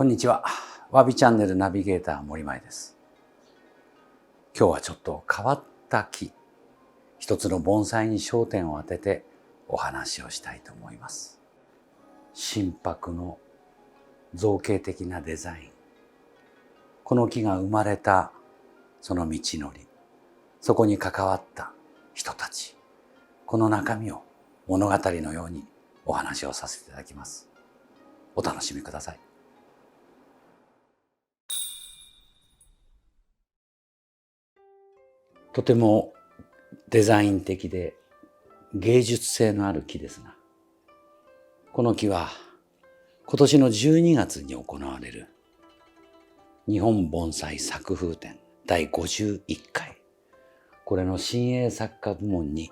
こんにちは。わびチャンネルナビゲーター森前です。今日はちょっと変わった木、一つの盆栽に焦点を当ててお話をしたいと思います。真柏の造形的なデザイン。この木が生まれたその道のり、そこに関わった人たち、この中身を物語のようにお話をさせていただきます。お楽しみください。とてもデザイン的で芸術性のある木ですが、この木は今年の12月に行われる日本盆栽作風展第51回、これの新鋭作家部門に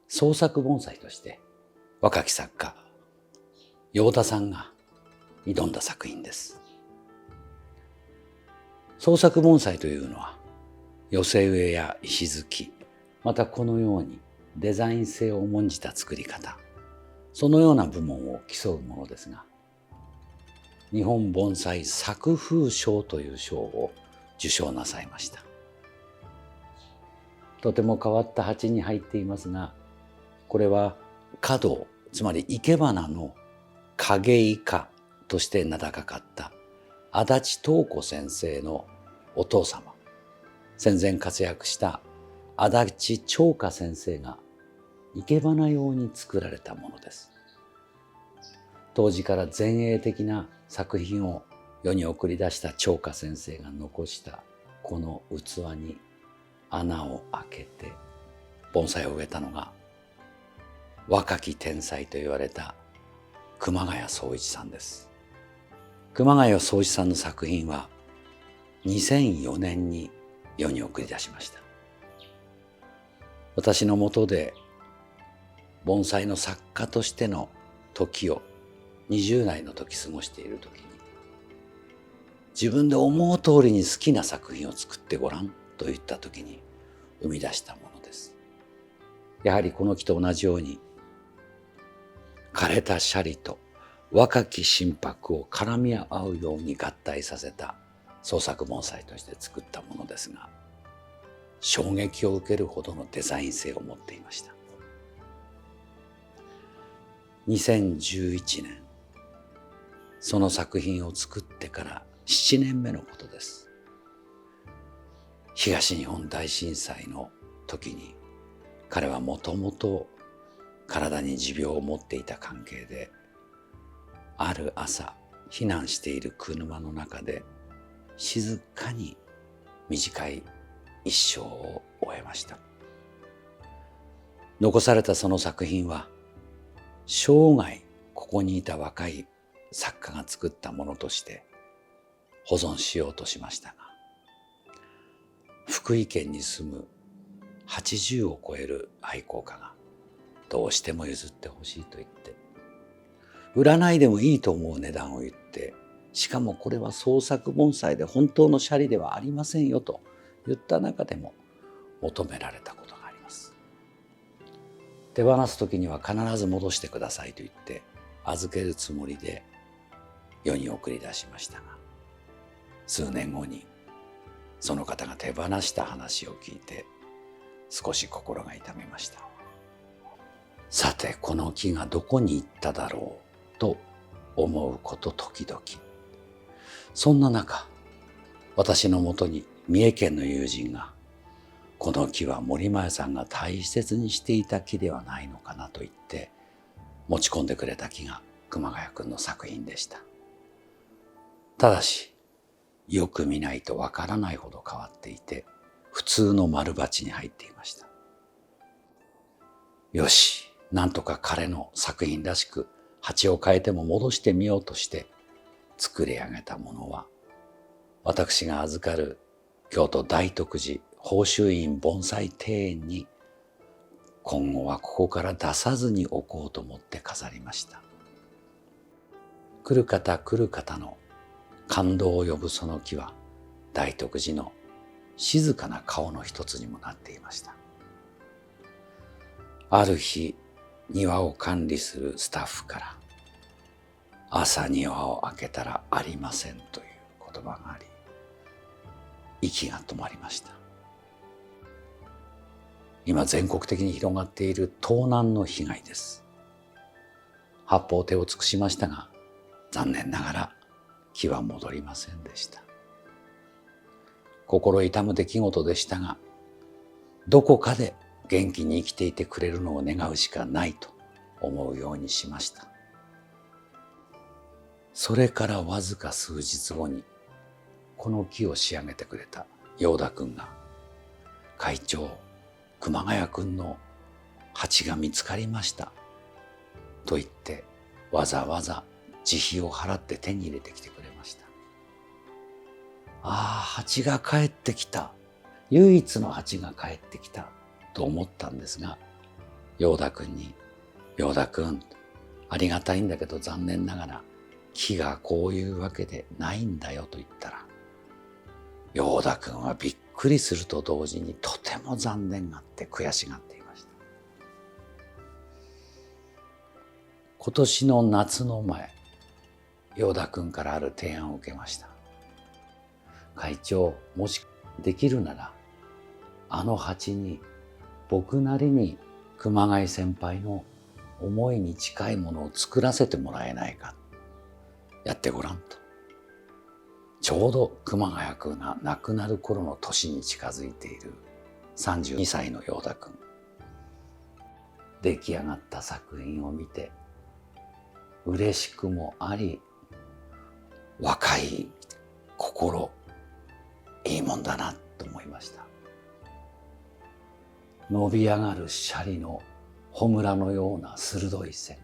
創作盆栽として若き作家陽田さんが挑んだ作品です。創作盆栽というのは寄せ植えや石突き、またこのようにデザイン性を重んじた作り方、そのような部門を競うものですが、日本盆栽作風賞という賞を受賞なさいました。とても変わった鉢に入っていますが、これは華道、つまり生け花の影イカとして名高かった足立東子先生のお父様、戦前活躍した足立長華先生が生け花用に作られたものです。当時から前衛的な作品を世に送り出した長華先生が残したこの器に穴を開けて盆栽を植えたのが若き天才と言われた熊谷宗一さんです。熊谷宗一さんの作品は2004年に世に送り出しました。私の下で盆栽の作家としての時を20代の時過ごしている時に、自分で思う通りに好きな作品を作ってごらんと言った時に生み出したものです。やはりこの木と同じように枯れたシャリと若き真柏を絡み合うように合体させた創作盆栽として作ったものですが、衝撃を受けるほどのデザイン性を持っていました。2011年、その作品を作ってから7年目のことです。東日本大震災の時に、彼はもともと体に持病を持っていた関係で、ある朝避難している車の中で静かに短い一生を終えました。残されたその作品は生涯ここにいた若い作家が作ったものとして保存しようとしましたが、福井県に住む80を超える愛好家がどうしても譲ってほしいと言って、売らないでもいいと思う値段を言って、しかもこれは創作盆栽で本当のシャリではありませんよと言った中でも求められたことがあります。手放す時には必ず戻してくださいと言って預けるつもりで世に送り出しましたが、数年後にその方が手放した話を聞いて少し心が痛みました。さて、この木がどこに行っただろうと思うこと時々。そんな中、私のもとに三重県の友人が、この木は森前さんが大切にしていた木ではないのかなと言って持ち込んでくれた木が熊谷くんの作品でした。ただし、よく見ないとわからないほど変わっていて、普通の丸鉢に入っていました。よし、なんとか彼の作品らしく鉢を変えても戻してみようとして作り上げたものは、私が預かる京都大徳寺宝珠院盆栽庭園に今後はここから出さずに置こうと思って飾りました。来る方来る方の感動を呼ぶその木は大徳寺の静かな顔の一つにもなっていました。ある日、庭を管理するスタッフから、朝庭を開けたらありませんという言葉があり、息が止まりました。今全国的に広がっている盗難の被害です。八方手を尽くしましたが、残念ながら気は戻りませんでした。心痛む出来事でしたが、どこかで元気に生きていてくれるのを願うしかないと思うようにしました。それからわずか数日後に、この木を仕上げてくれた陽田くんが、会長、熊谷くんの鉢が見つかりましたと言って、わざわざ自費を払って手に入れてきてくれました。ああ、鉢が帰ってきた。唯一の鉢が帰ってきたと思ったんですが、陽田くんに、陽田くん、ありがたいんだけど残念ながら木がこういうわけでないんだよと言ったら、陽田くんはびっくりすると同時にとても残念がって悔しがっていました。今年の夏の前、陽田くんからある提案を受けました。会長、もしできるなら、あの鉢に僕なりに熊谷先輩の思いに近いものを作らせてもらえないか。やってごらんと。ちょうど熊谷くんが亡くなる頃の年に近づいている32歳の陽田くん。出来上がった作品を見て、嬉しくもあり、若い心、いいもんだなと思いました。伸び上がるシャリの穂村のような鋭い線、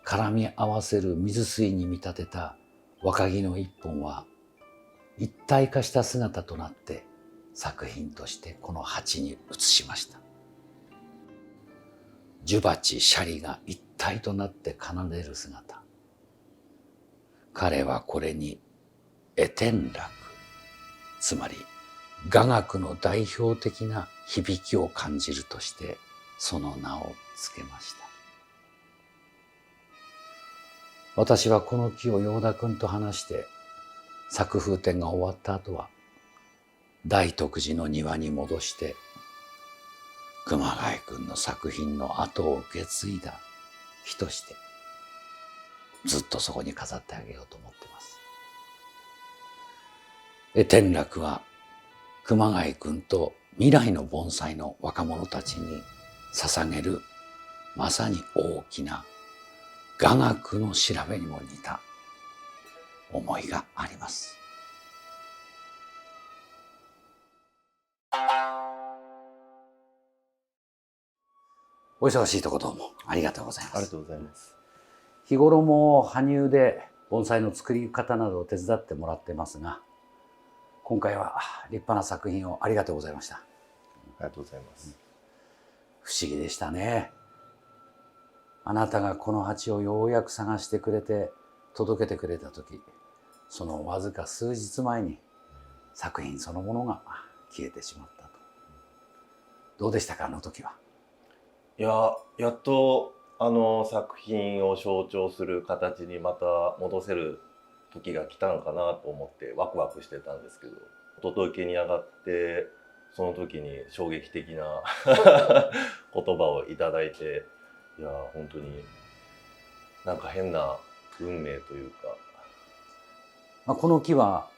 絡み合わせる水水に見立てた若木の一本は一体化した姿となって作品としてこの鉢に移しました。樹鉢シャリが一体となって奏でる姿、彼はこれに絵天楽、つまり雅楽の代表的な響きを感じるとしてその名を付けました。私はこの木を陽田くんと話して作風展が終わった後は大徳寺の庭に戻して熊谷くんの作品の後を受け継いだ木としてずっとそこに飾ってあげようと思ってます。絵天楽は熊谷くんと未来の盆栽の若者たちに捧げるまさに大きな雅楽の調べにも似た思いがあります。お忙しいとこどうもありがとうございます。ありがとうございます。日頃も羽生で盆栽の作り方などを手伝ってもらってますが、今回は立派な作品をありがとうございました。ありがとうございます。不思議でしたね。あなたがこの鉢をようやく探してくれて届けてくれた時、そのわずか数日前に作品そのものが消えてしまったと。どうでしたか、あの時は。いや、やっと作品を象徴する形にまた戻せる時が来たのかなと思ってワクワクしてたんですけど、お届けに上がってその時に衝撃的な言葉をいただいて、いや本当になんか変な運命というか。この木は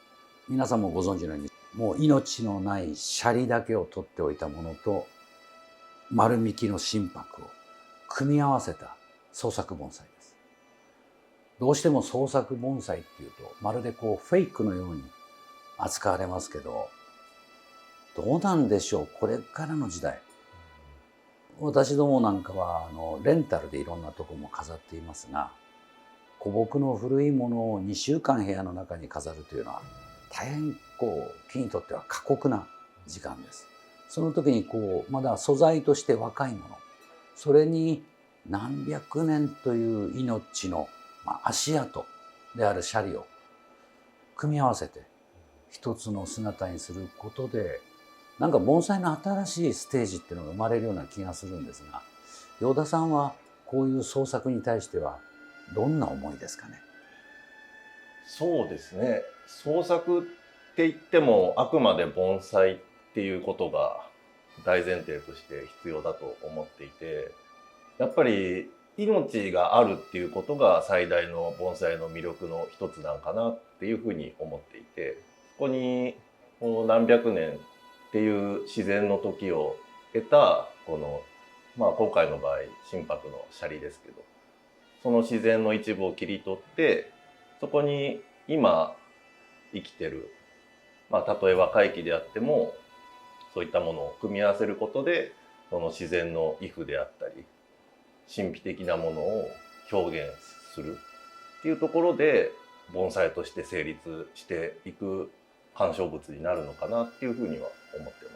皆さんもご存知のように、もう命のないシャリだけを取っておいたものと丸幹の心拍を組み合わせた創作盆栽です。どうしても創作盆栽っていうとまるでフェイクのように扱われますけど、どうなんでしょう、これからの時代。私どもなんかはレンタルでいろんなとこも飾っていますが、古木の古いものを2週間部屋の中に飾るというのは大変木にとっては過酷な時間です。その時にまだ素材として若いもの、それに何百年という命の足跡であるシャリを組み合わせて一つの姿にすることで、なんか盆栽の新しいステージっていうのが生まれるような気がするんですが、陽田さんはこういう創作に対してはどんな思いですかね。そうですね。創作って言ってもあくまで盆栽っていうことが大前提として必要だと思っていて、やっぱり命があるっていうことが最大の盆栽の魅力の一つなんかなっていうふうに思っていて、そこにこの何百年っていう自然の時を得たこの、今回の場合心拍のシャリですけど、その自然の一部を切り取ってそこに今生きてる、たとえ若い木であってもそういったものを組み合わせることでその自然の威風であったり神秘的なものを表現するっていうところで盆栽として成立していく鑑賞物になるのかなっていうふうには思ってま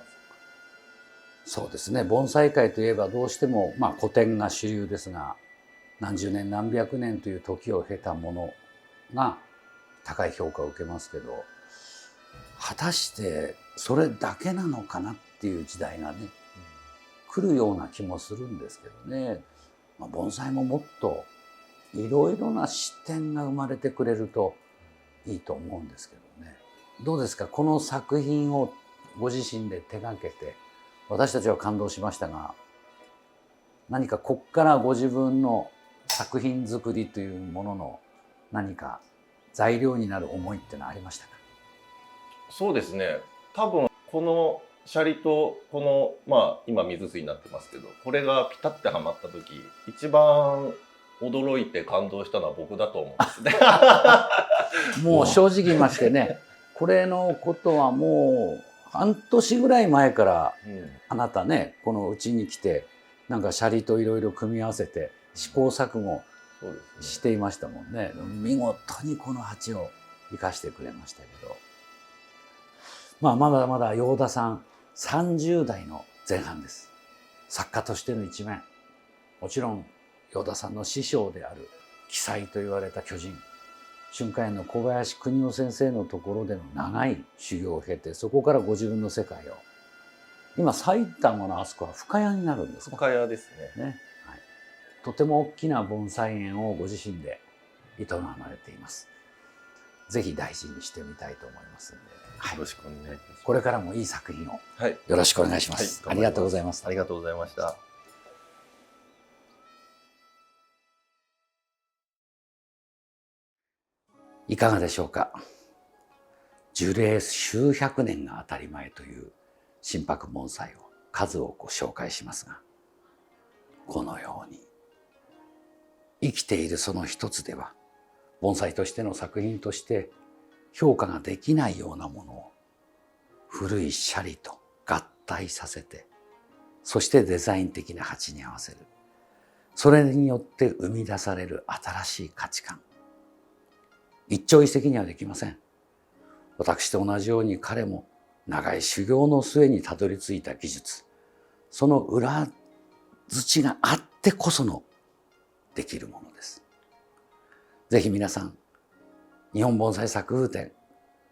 す。そうですね。盆栽界といえばどうしても古典が主流ですが、何十年何百年という時を経たものが高い評価を受けますけど、果たしてそれだけなのかなっていう時代がね、来るような気もするんですけどね。盆栽ももっといろいろな視点が生まれてくれるといいと思うんですけどね。どうですか、この作品をご自身で手がけて私たちは感動しましたが、何かこっからご自分の作品作りというものの何か材料になる思いってのはありましたか？そうですね。多分このシャリとこの今水水になってますけど、これがピタッてはまった時一番驚いて感動したのは僕だと思うんですね。もう正直言いましてね、これのことはもう半年ぐらい前からあなたね、このうちに来てなんかシャリといろいろ組み合わせて試行錯誤していましたもんね。見事にこの鉢を生かしてくれましたけど、まだまだ養田さん30代の前半です。作家としての一面、もちろん養田さんの師匠である奇才と言われた巨人春華園の小林邦夫先生のところでの長い修行を経て、そこからご自分の世界を、今埼玉のあそこは深谷になるんですか？深谷ですね。はい、とても大きな盆栽園をご自身で営まれています。ぜひ大事にしてみたいと思いますので、よろしくお願いします。これからもいい作品をよろしくお願いします。ありがとうございます。ありがとうございました。いかがでしょうか。樹齢数百年が当たり前という心拍盆栽を数多く紹介しますが、このように生きているその一つでは盆栽としての作品として評価ができないようなものを古いシャリと合体させて、そしてデザイン的な鉢に合わせる。それによって生み出される新しい価値観。一朝一夕にはできません。私と同じように彼も長い修行の末にたどり着いた技術、その裏土があってこそのできるものです。ぜひ皆さん、日本盆栽作風展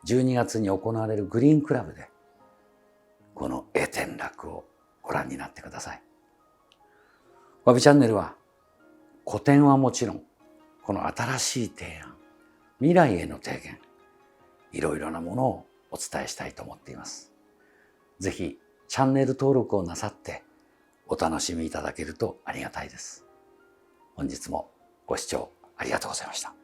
12月に行われるグリーンクラブでこの絵展覧をご覧になってください。わびチャンネルは古典はもちろん、この新しい提案、未来への提言、いろいろなものをお伝えしたいと思っています。ぜひチャンネル登録をなさってお楽しみいただけるとありがたいです。本日もご視聴ありがとうございました。